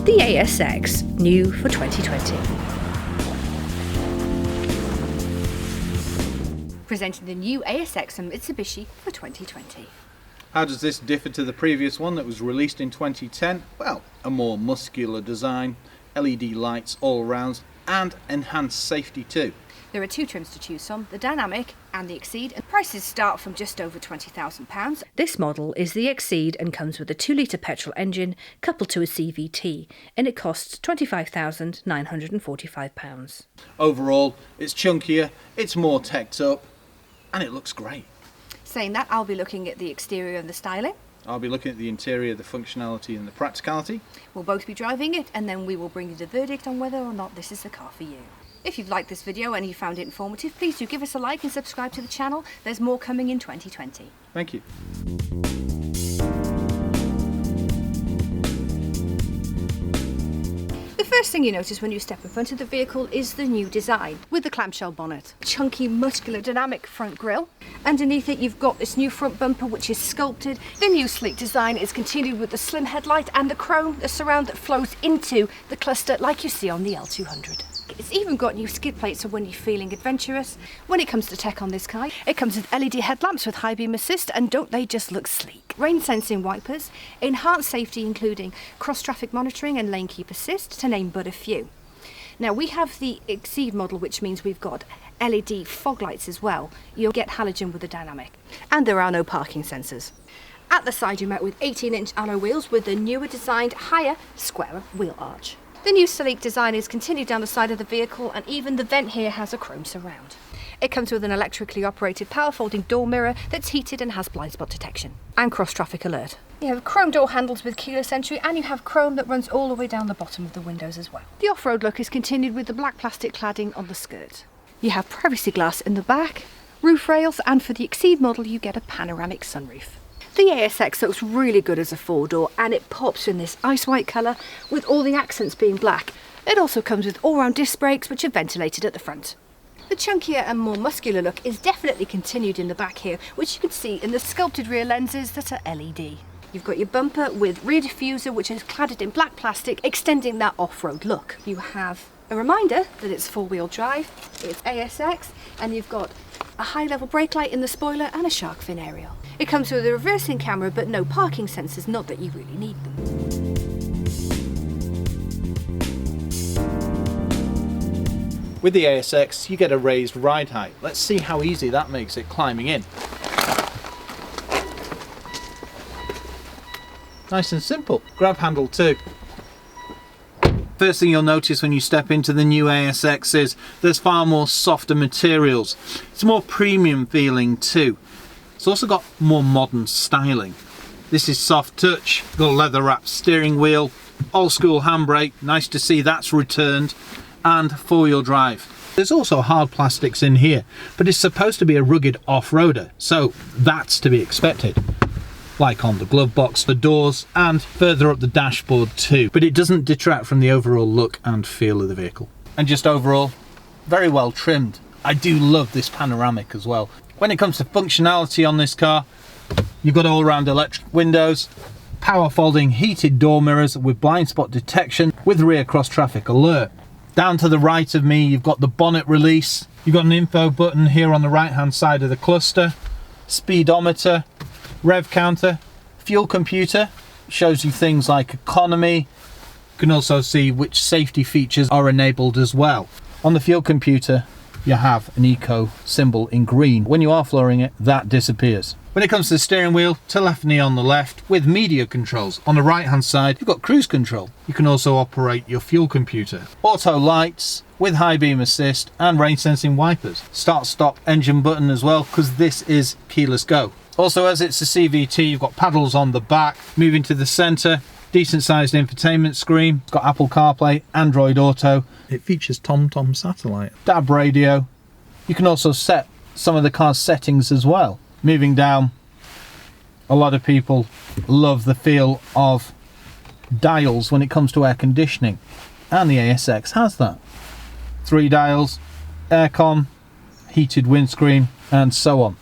The ASX, new for 2020. Presenting the new ASX and Mitsubishi for 2020. How does this differ to the previous one that was released in 2010? Well, a more muscular design, LED lights all around, and enhanced safety too. There are two trims to choose from, the Dynamic and the Exceed, and prices start from just over £20,000. This model is the Exceed and comes with a 2-litre petrol engine coupled to a CVT, and it costs £25,945. Overall, it's chunkier, it's more teched up, and it looks great. Saying that, I'll be looking at the exterior and the styling. I'll be looking at the interior, the functionality and the practicality. We'll both be driving it, and then we will bring you the verdict on whether or not this is the car for you. If you've liked this video and you found it informative, please do give us a like and subscribe to the channel. There's more coming in 2020. Thank you. The first thing you notice when you step in front of the vehicle is the new design with the clamshell bonnet. Chunky, muscular, dynamic front grille. Underneath it you've got this new front bumper which is sculpted. The new sleek design is continued with the slim headlight and the chrome, the surround that flows into the cluster like you see on the L200. It's even got new skid plates for when you're feeling adventurous. When it comes to tech on this car, it comes with LED headlamps with high beam assist, and don't they just look sleek? Rain sensing wipers, enhanced safety including cross traffic monitoring and lane keep assist, to name but a few. Now we have the Exceed model, which means we've got LED fog lights as well. You'll get halogen with the Dynamic, and there are no parking sensors. At the side you're met with 18-inch alloy wheels with the newer designed higher, squarer wheel arch. The new sleek design is continued down the side of the vehicle, and even the vent here has a chrome surround. It comes with an electrically operated power folding door mirror that's heated and has blind spot detection and cross traffic alert. You have chrome door handles with keyless entry, and you have chrome that runs all the way down the bottom of the windows as well. The off-road look is continued with the black plastic cladding on the skirt. You have privacy glass in the back, roof rails, and for the Exceed model you get a panoramic sunroof. The ASX looks really good as a four-door, and it pops in this ice white colour with all the accents being black. It also comes with all-round disc brakes which are ventilated at the front. The chunkier and more muscular look is definitely continued in the back here, which you can see in the sculpted rear lenses that are LED. You've got your bumper with rear diffuser which is cladded in black plastic, extending that off-road look. You have a reminder that it's four-wheel drive, it's ASX, and you've got a high-level brake light in the spoiler and a shark fin aerial. It comes with a reversing camera but no parking sensors, not that you really need them. With the ASX, you get a raised ride height. Let's see how easy that makes it climbing in. Nice and simple. Grab handle too. First thing you'll notice when you step into the new ASX is there's far more softer materials. It's more premium feeling too. It's also got more modern styling. This is soft touch, got a leather wrapped steering wheel, old school handbrake, nice to see that's returned, and four-wheel drive. There's also hard plastics in here, but it's supposed to be a rugged off-roader, so that's to be expected. Like on the glove box, the doors, and further up the dashboard too. But it doesn't detract from the overall look and feel of the vehicle. And just overall, very well trimmed. I do love this panoramic as well. When it comes to functionality on this car, you've got all-round electric windows, power folding heated door mirrors with blind spot detection with rear cross traffic alert. Down to the right of me, you've got the bonnet release. You've got an info button here on the right-hand side of the cluster, speedometer, rev counter, fuel computer, shows you things like economy. You can also see which safety features are enabled as well. On the fuel computer, you have an eco symbol in green. When you are flooring it, that disappears. When it comes to the steering wheel, telephony on the left with media controls. On the right hand side, you've got cruise control. You can also operate your fuel computer. Auto lights with high beam assist and rain sensing wipers. Start stop engine button as well, because this is keyless go. Also, as it's a CVT, you've got paddles on the back. Moving to the center, decent sized infotainment screen. It's got Apple CarPlay, Android Auto. It features TomTom satellite. DAB radio. You can also set some of the car's settings as well. Moving down, a lot of people love the feel of dials when it comes to air conditioning, and the ASX has that. 3 dials, aircon, heated windscreen, and so on.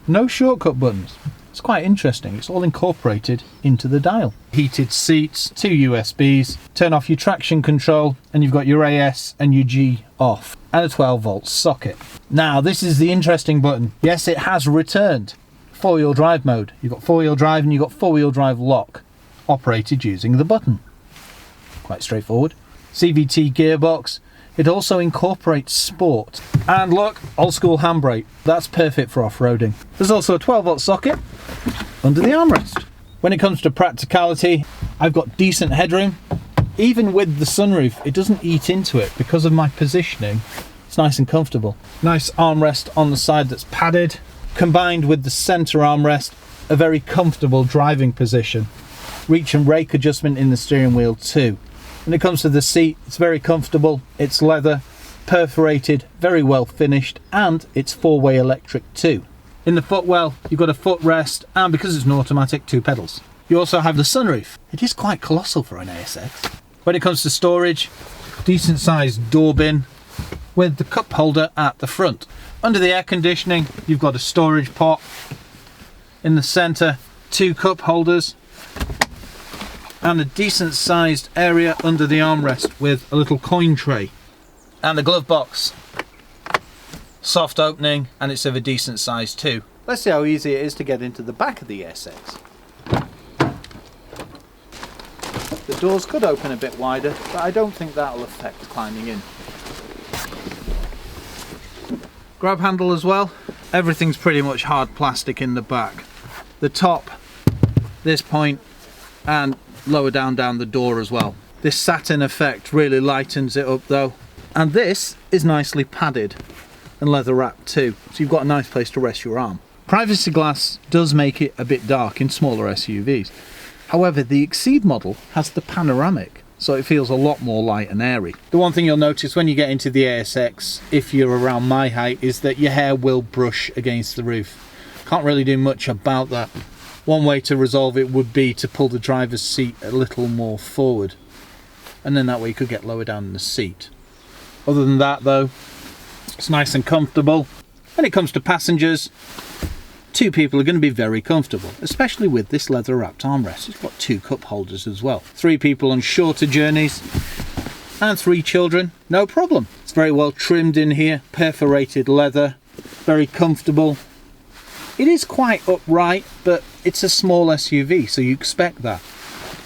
No shortcut buttons. It's quite interesting. It's all incorporated into the dial. Heated seats, 2 USBs, turn off your traction control, and you've got your AS and your G off, and a 12-volt socket. Now, this is the interesting button. Yes, it has returned 4-wheel drive mode. You've got 4-wheel drive and you've got 4-wheel drive lock, operated using the button. Quite straightforward. CVT gearbox. It also incorporates sport. And look, old school handbrake. That's perfect for off-roading. There's also a 12-volt socket under the armrest. When it comes to practicality, I've got decent headroom. Even with the sunroof, it doesn't eat into it because of my positioning. It's nice and comfortable. Nice armrest on the side that's padded, combined with the center armrest, a very comfortable driving position. Reach and rake adjustment in the steering wheel too. When it comes to the seat, it's very comfortable. It's leather, perforated, very well finished, and it's 4-way electric too. In the footwell, you've got a footrest, and because it's an automatic, 2 pedals. You also have the sunroof. It is quite colossal for an ASX. When it comes to storage, decent sized door bin with the cup holder at the front. Under the air conditioning, you've got a storage pot. In the center, 2 cup holders, and a decent sized area under the armrest with a little coin tray. And the glove box, soft opening, and it's of a decent size too. Let's see how easy it is to get into the back of the ASX. The doors could open a bit wider, but I don't think that'll affect climbing in. Grab handle as well. Everything's pretty much hard plastic in the back. The top, this point, and lower down the door as well. This satin effect really lightens it up though. And this is nicely padded and leather wrapped too, so you've got a nice place to rest your arm. Privacy glass does make it a bit dark in smaller SUVs. However, the Exceed model has the panoramic, so it feels a lot more light and airy. The one thing you'll notice when you get into the ASX, if you're around my height, is that your hair will brush against the roof. Can't really do much about that. One way to resolve it would be to pull the driver's seat a little more forward, and then that way you could get lower down in the seat. Other than that though, it's nice and comfortable. When it comes to passengers, 2 people are going to be very comfortable, especially with this leather wrapped armrest. It's got 2 cup holders as well. 3 people on shorter journeys, and 3 children, no problem. It's very well trimmed in here, perforated leather, very comfortable. It is quite upright, but it's a small SUV, so you expect that.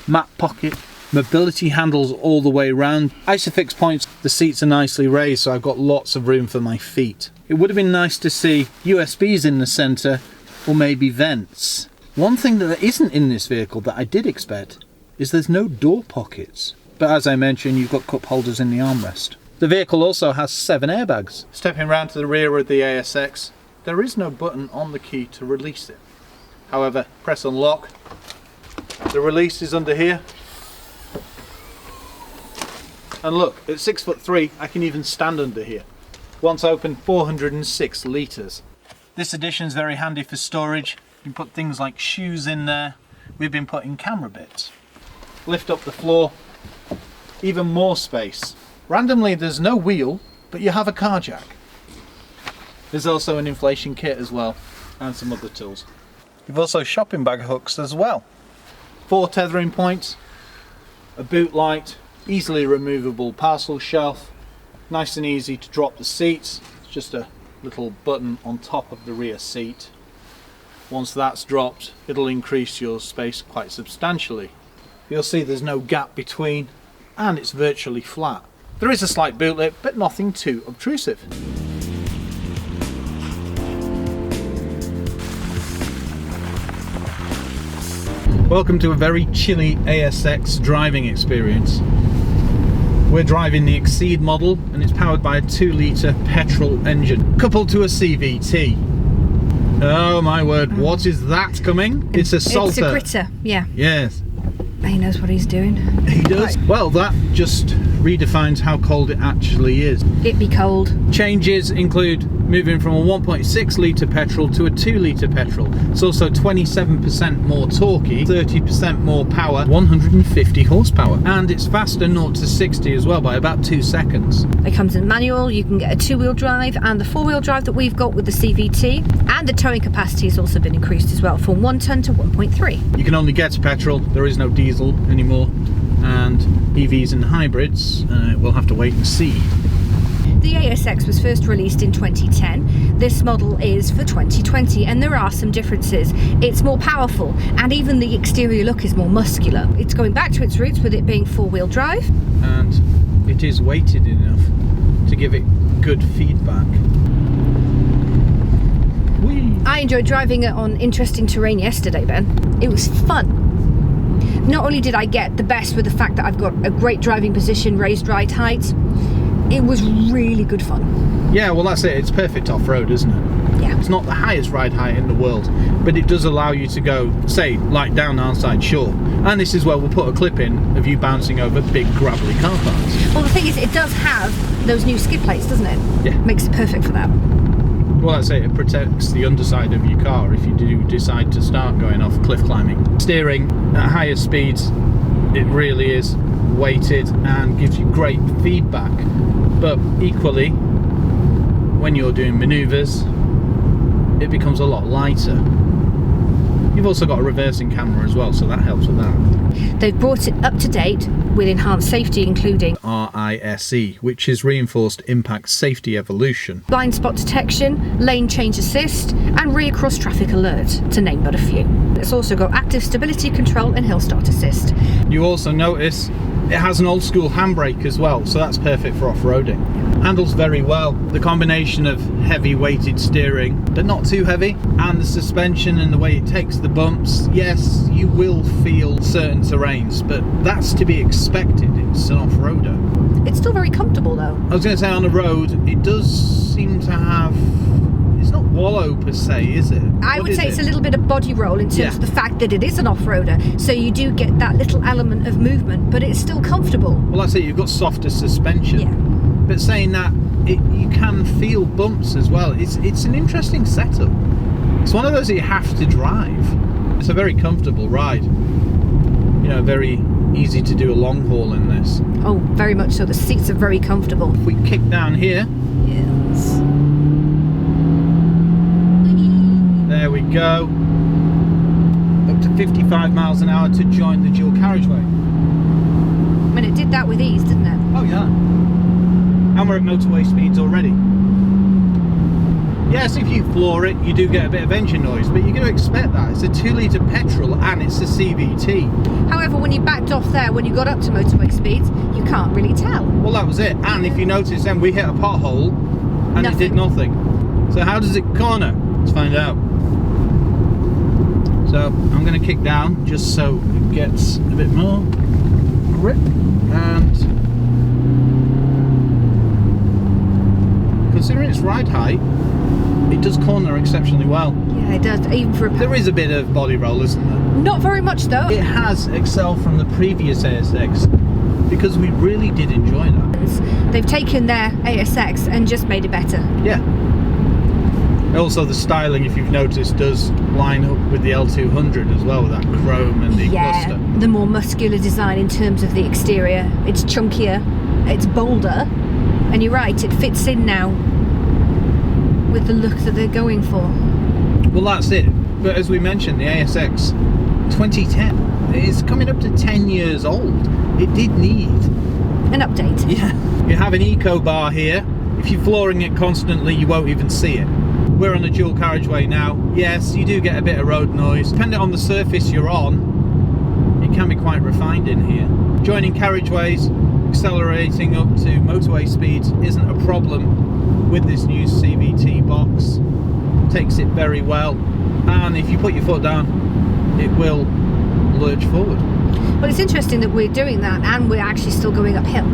Mat pocket, mobility handles all the way around. Isofix points, the seats are nicely raised, so I've got lots of room for my feet. It would have been nice to see USBs in the centre, or maybe vents. One thing that isn't in this vehicle that I did expect is there's no door pockets. But as I mentioned, you've got cup holders in the armrest. The vehicle also has 7 airbags. Stepping round to the rear of the ASX, there is no button on the key to release it. However, press unlock. The release is under here. And look, at 6'3", I can even stand under here. Once open, 406 litres. This edition is very handy for storage. You can put things like shoes in there. We've been putting camera bits. Lift up the floor, even more space. Randomly, there's no wheel, but you have a car jack. There's also an inflation kit as well, and some other tools. You've also shopping bag hooks as well. 4 tethering points, a boot light, easily removable parcel shelf, nice and easy to drop the seats. It's just a little button on top of the rear seat. Once that's dropped, it'll increase your space quite substantially. You'll see there's no gap between, and it's virtually flat. There is a slight boot lip, but nothing too obtrusive. Welcome to a very chilly ASX driving experience. We're driving the Exceed model, and it's powered by a 2-litre petrol engine coupled to a CVT. Oh my word, what is that coming? It's a salter. It's a gritter, yeah. Yes. He knows what he's doing. He does. Right. Well, that just redefines how cold it actually is. It be cold. Changes include moving from a 1.6 litre petrol to a 2 litre petrol. It's also 27% more torquey, 30% more power, 150 horsepower, and it's faster 0 to 60 as well by about 2 seconds. It comes in manual. You can get a 2-wheel drive and the 4-wheel drive that we've got with the CVT, and the towing capacity has also been increased as well from 1 tonne to 1.3. You can only get petrol, there is no diesel anymore, and EVs and hybrids, we'll have to wait and see. The ASX was first released in 2010. This model is for 2020, and there are some differences. It's more powerful, and even the exterior look is more muscular. It's going back to its roots with it being 4-wheel drive. And it is weighted enough to give it good feedback. Whee! I enjoyed driving it on interesting terrain yesterday, Ben. It was fun. Not only did I get the best with the fact that I've got a great driving position, raised ride height, it was really good fun. Yeah, well that's it, it's perfect off-road, isn't it? Yeah. It's not the highest ride height in the world, but it does allow you to go, say, like down Arnside Shore. And this is where we'll put a clip in of you bouncing over big gravelly car parks. Well, the thing is, it does have those new skid plates, doesn't it? Yeah. Makes it perfect for that. Well, that's it, it protects the underside of your car if you do decide to start going off cliff climbing. Steering at higher speeds, it really is weighted and gives you great feedback. But equally, when you're doing manoeuvres, it becomes a lot lighter. You've also got a reversing camera as well, so that helps with that. They've brought it up to date with enhanced safety, including RISE, which is Reinforced Impact Safety Evolution. blind spot detection, lane change assist, and rear cross traffic alert, to name but a few. It's also got active stability control and hill start assist. You also notice it has an old school handbrake as well, so that's perfect for off-roading. Handles very well. The combination of heavy weighted steering, but not too heavy, and the suspension and the way it takes the bumps, yes, you will feel certain terrains, but that's to be expected. It's an off-roader. It's still very comfortable though. I was going to say on the road, it does seem to have, it's not wallow per se, is it? I would say it's a little bit of body roll in terms of the fact that it is an off-roader, so you do get that little element of movement, but it's still comfortable. Well, that's it, you've got softer suspension. Yeah. But saying that, you can feel bumps as well. It's an interesting setup. It's one of those that you have to drive. It's a very comfortable ride. You know, very easy to do a long haul in this. Oh, very much so. The seats are very comfortable. If we kick down here, Yes. there we go. Up to 55 miles an hour to join the dual carriageway. I mean, it did that with ease, didn't it? Oh yeah. And we're at motorway speeds already. Yes, if you floor it, you do get a bit of engine noise, but you're going to expect that. It's a 2 litre petrol and it's a CVT. However, when you backed off there, when you got up to motorway speeds, you can't really tell. Well, that was it. And if you notice, then we hit a pothole and it did nothing. So how does it corner? Let's find out. So I'm going to kick down just so it gets a bit more grip, and considering its ride height, it does corner exceptionally well. Yeah, it does, even for a There is a bit of body roll, isn't there? Not very much though. It has excelled from the previous ASX because we really did enjoy that. They've taken their ASX and just made it better. Yeah. Also the styling, if you've noticed, does line up with the L200 as well, with that chrome and the cluster. The more muscular design in terms of the exterior. It's chunkier, it's bolder, and you're right, it fits in now with the look that they're going for. Well, that's it. But as we mentioned, the ASX 2010 is coming up to 10 years old. It did need an update. Yeah. You have an eco bar here. If you're flooring it constantly, you won't even see it. We're on a dual carriageway now. Yes, you do get a bit of road noise. Depending on the surface you're on, it can be quite refined in here. Joining carriageways, accelerating up to motorway speeds isn't a problem with this new CVT box. Takes it very well, and if you put your foot down, it will lurch forward. Well, it's interesting that we're doing that and we're actually still going uphill,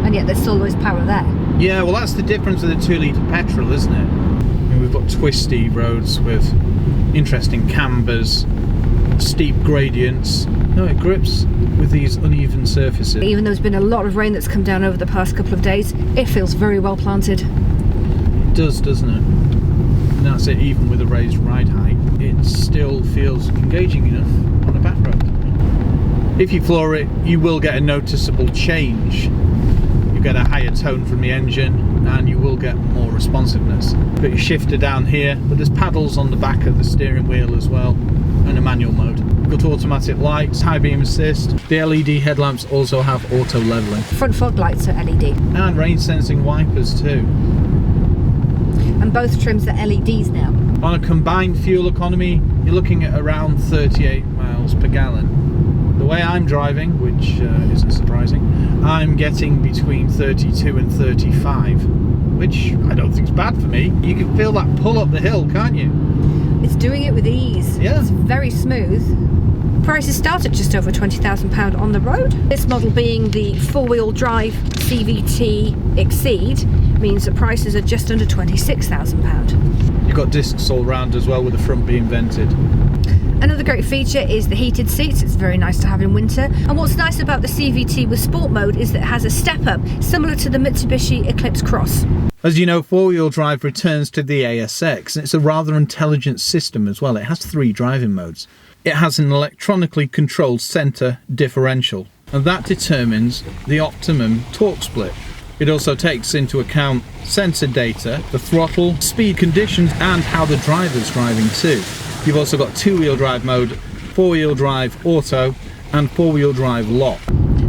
and yet there's still always power there. Yeah, well, that's the difference with a 2 litre petrol, isn't it? I mean, we've got twisty roads with interesting cambers, steep gradients. No, it grips with these uneven surfaces. Even though there's been a lot of rain that's come down over the past couple of days, it feels very well planted. It does, doesn't it? And that's it, even with a raised ride height, it still feels engaging enough on a back road. If you floor it, you will get a noticeable change. You get a higher tone from the engine and you will get more responsiveness. Got your shifter down here, but there's paddles on the back of the steering wheel as well, and a manual mode. Got automatic lights, high beam assist. The LED headlamps also have auto leveling. Front fog lights are LED. And rain sensing wipers too. And both trims are LEDs now. On a combined fuel economy, you're looking at around 38 miles per gallon. The way I'm driving, which isn't surprising, I'm getting between 32 and 35, which I don't think is bad for me. You can feel that pull up the hill, can't you? It's doing it with ease. Yeah. It's very smooth. Prices start at just over £20,000 on the road. This model being the four-wheel drive CVT Exceed means that prices are just under £26,000. You've got discs all round as well, with the front being vented. Another great feature is the heated seats. It's very nice to have in winter. And what's nice about the CVT with sport mode is that it has a step up similar to the Mitsubishi Eclipse Cross. As you know, four-wheel drive returns to the ASX, and it's a rather intelligent system as well. It has 3 driving modes. It has an electronically controlled centre differential, and that determines the optimum torque split. It also takes into account sensor data, the throttle, speed conditions, and how the driver's driving too. You've also got 2-wheel drive mode, 4-wheel drive auto, and 4-wheel drive lock.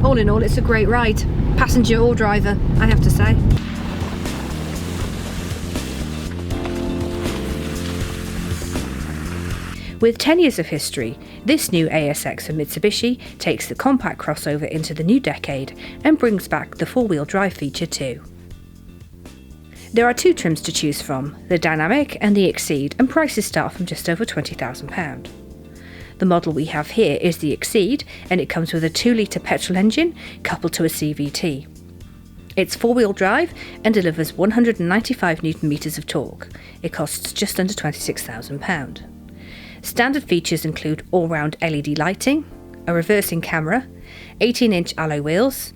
All in all, it's a great ride. Passenger or driver, I have to say. With 10 years of history, this new ASX from Mitsubishi takes the compact crossover into the new decade and brings back the 4-wheel drive feature too. There are 2 trims to choose from, the Dynamic and the Exceed, and prices start from just over £20,000. The model we have here is the Exceed, and it comes with a 2-litre petrol engine coupled to a CVT. It's 4-wheel drive and delivers 195 Nm of torque. It costs just under £26,000. Standard features include all-round LED lighting, a reversing camera, 18-inch alloy wheels,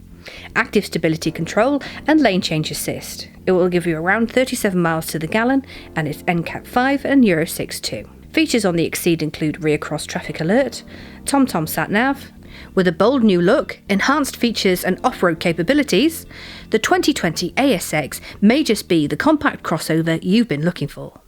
active stability control and lane change assist. It will give you around 37 miles to the gallon, and it's NCAP 5 and Euro 6 too. Features on the Exceed include rear cross traffic alert, TomTom sat-nav. With a bold new look, enhanced features and off-road capabilities, the 2020 ASX may just be the compact crossover you've been looking for.